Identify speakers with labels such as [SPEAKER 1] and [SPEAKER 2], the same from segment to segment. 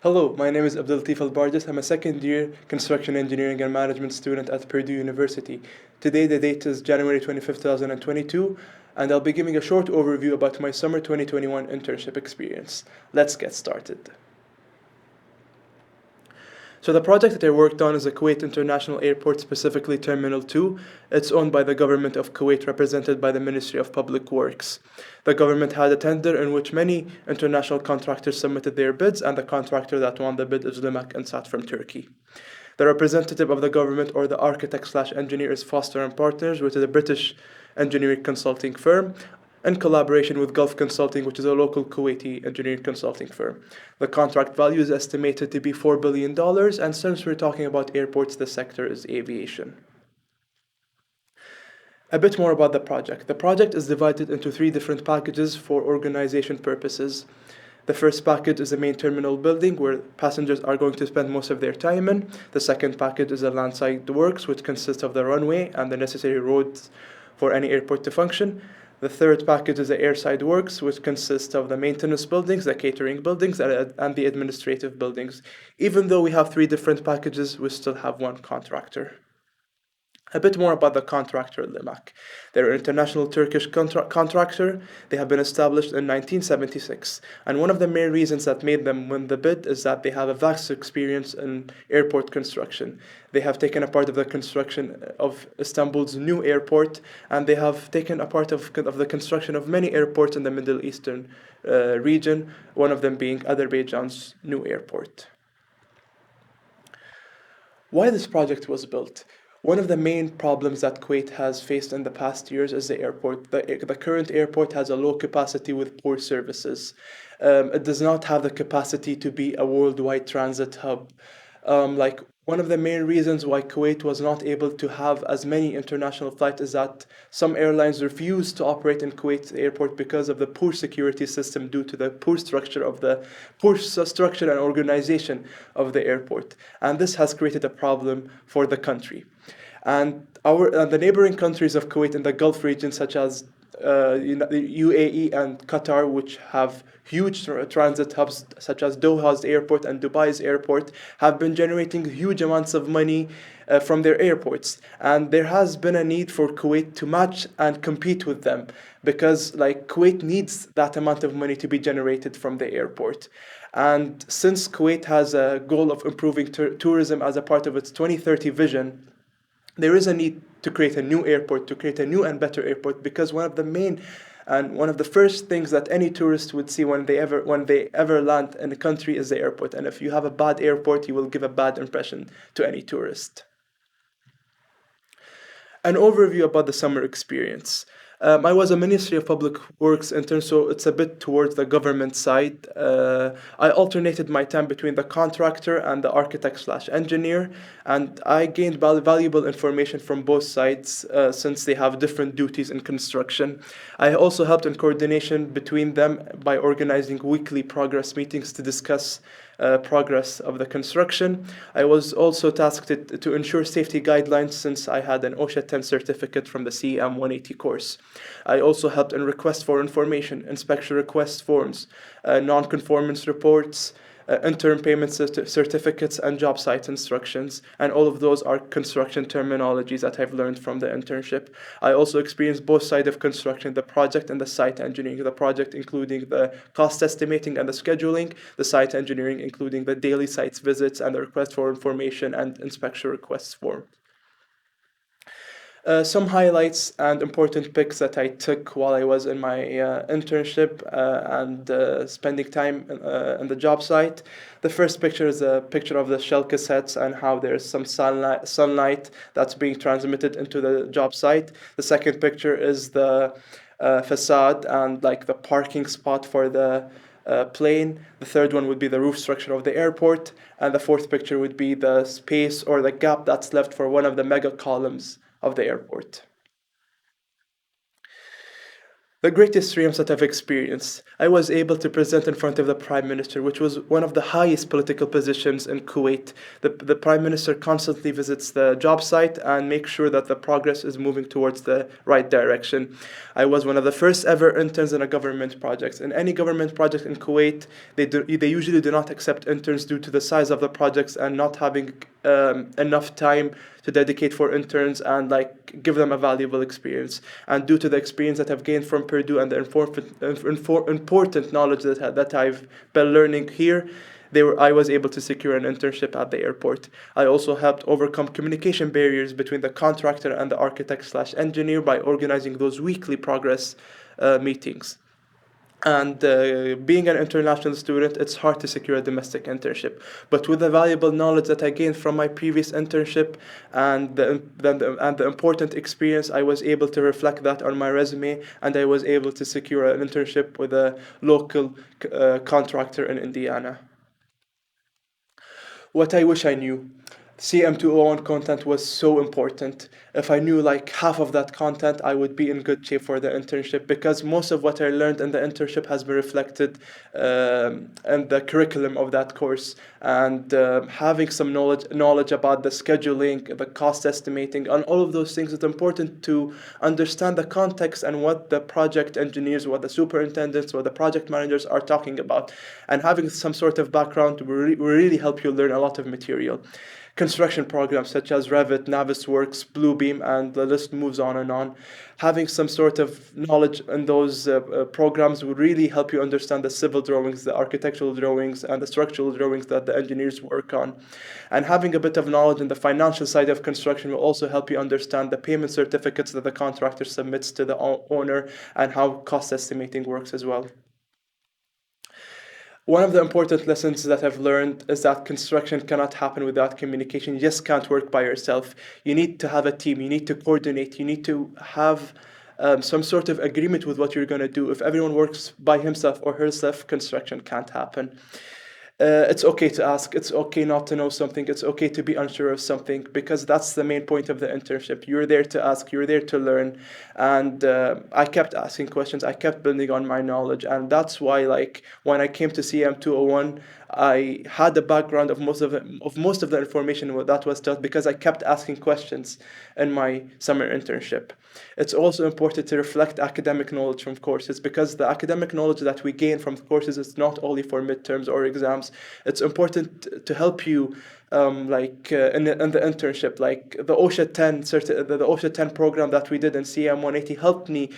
[SPEAKER 1] Hello, my name is Abdullatif AlBarjas. I'm a second year construction engineering and management student at Purdue University. Today the date is January 25th, 2022, and I'll be giving a short overview about my summer 2021 internship experience. Let's get started. So the project that I worked on is the Kuwait International Airport, specifically Terminal 2. It's owned by the government of Kuwait, represented by the Ministry of Public Works. The government had a tender in which many international contractors submitted their bids, and the contractor that won the bid is Limak and Sat from Turkey. The representative of the government, or the architect/engineer, is Foster & Partners, which is a British engineering consulting firm, in collaboration with Gulf Consulting, which is a local Kuwaiti engineering consulting firm. The contract value is estimated to be $4 billion, and since we're talking about airports, the sector is aviation. A bit more about the project. The project is divided into three different packages for organization purposes. The first package is the main terminal building, where passengers are going to spend most of their time in. The second package is the landside works, which consists of the runway and the necessary roads for any airport to function. The third package is the airside works, which consists of the maintenance buildings, the catering buildings, and the administrative buildings. Even though we have three different packages, we still have one contractor. A bit more about the contractor, Limak. They're an international Turkish contractor. They have been established in 1976. And one of the main reasons that made them win the bid is that they have a vast experience in airport construction. They have taken a part of the construction of Istanbul's new airport, and they have taken a part of the construction of many airports in the Middle Eastern region, one of them being Azerbaijan's new airport. Why this project was built? One of the main problems that Kuwait has faced in the past years is the airport. The current airport has a low capacity with poor services. It does not have the capacity to be a worldwide transit hub. One of the main reasons why Kuwait was not able to have as many international flights is that some airlines refused to operate in Kuwait's airport because of the poor security system due to the poor structure and organization of the airport. And this has created a problem for the country. And the neighboring countries of Kuwait in the Gulf region, such as UAE and Qatar, which have huge transit hubs such as Doha's airport and Dubai's airport, have been generating huge amounts of money from their airports. And there has been a need for Kuwait to match and compete with them, because Kuwait needs that amount of money to be generated from the airport. And since Kuwait has a goal of improving tourism as a part of its 2030 vision, there is a need to create a new airport, to create a new and better airport, because one of the first things that any tourist would see when they ever land in a country is the airport. And if you have a bad airport, you will give a bad impression to any tourist. An overview about the summer experience. I was a Ministry of Public Works intern, so it's a bit towards the government side. I alternated my time between the contractor and the architect/engineer, and I gained valuable information from both sides since they have different duties in construction. I also helped in coordination between them by organizing weekly progress meetings to discuss progress of the construction. I was also tasked to ensure safety guidelines since I had an OSHA 10 certificate from the CEM 180 course. I also helped in requests for information, inspection request forms, non-conformance reports, interim payment certificates, and job site instructions. And all of those are construction terminologies that I've learned from the internship. I also experienced both sides of construction, the project and the site engineering. The project including the cost estimating and the scheduling, the site engineering including the daily sites visits and the request for information and inspection requests form. Some highlights and important picks that I took while I was in my internship and spending time on the job site. The first picture is a picture of the shell cassettes and how there's some sunlight that's being transmitted into the job site. The second picture is the facade and the parking spot for the plane. The third one would be the roof structure of the airport. And the fourth picture would be the space or the gap that's left for one of the mega columns of the airport. The greatest dreams that I've experienced. I was able to present in front of the Prime Minister, which was one of the highest political positions in Kuwait. The Prime Minister constantly visits the job site and makes sure that the progress is moving towards the right direction. I was one of the first ever interns in a government project. In any government project in Kuwait, they usually do not accept interns due to the size of the projects and not having enough time to dedicate for interns and like give them a valuable experience. And due to the experience that I've gained from Purdue and the important knowledge that I've been learning here, I was able to secure an internship at the airport. I also helped overcome communication barriers between the contractor and the architect slash engineer by organizing those weekly progress meetings. And being an international student, it's hard to secure a domestic internship. But with the valuable knowledge that I gained from my previous internship and the important experience, I was able to reflect that on my resume, and I was able to secure an internship with a local contractor in Indiana. What I wish I knew. CM201 content was so important. If I knew like half of that content, I would be in good shape for the internship because most of what I learned in the internship has been reflected in the curriculum of that course. And having some knowledge about the scheduling, the cost estimating, and all of those things, it's important to understand the context and what the project engineers, what the superintendents, what the project managers are talking about. And having some sort of background will really help you learn a lot of material. Construction programs such as Revit, Navisworks, Bluebeam, and the list moves on and on. Having some sort of knowledge in those programs will really help you understand the civil drawings, the architectural drawings, and the structural drawings that the engineers work on. And having a bit of knowledge in the financial side of construction will also help you understand the payment certificates that the contractor submits to the owner and how cost estimating works as well. One of the important lessons that I've learned is that construction cannot happen without communication. You just can't work by yourself. You need to have a team. You need to coordinate. You need to have some sort of agreement with what you're going to do. If everyone works by himself or herself, construction can't happen. It's okay to ask. It's okay not to know something. It's okay to be unsure of something because that's the main point of the internship. You're there to ask. You're there to learn. And I kept asking questions. I kept building on my knowledge. And that's why, like, when I came to CM201, I had the background of most of the information that was taught because I kept asking questions in my summer internship. It's also important to reflect academic knowledge from courses because the academic knowledge that we gain from courses is not only for midterms or exams. It's important to help you in the internship, like the OSHA 10 the OSHA 10 program that we did in CM 180 helped me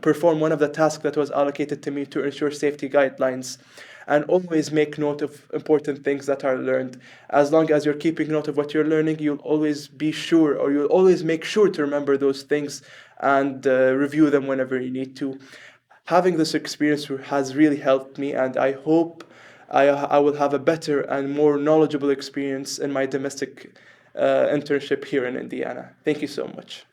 [SPEAKER 1] perform one of the tasks that was allocated to me to ensure safety guidelines. And always make note of important things that are learned. As long as you're keeping note of what you're learning, you'll always be sure, or you'll always make sure to remember those things and review them whenever you need to. Having this experience has really helped me, and I hope I will have a better and more knowledgeable experience in my domestic internship here in Indiana. Thank you so much.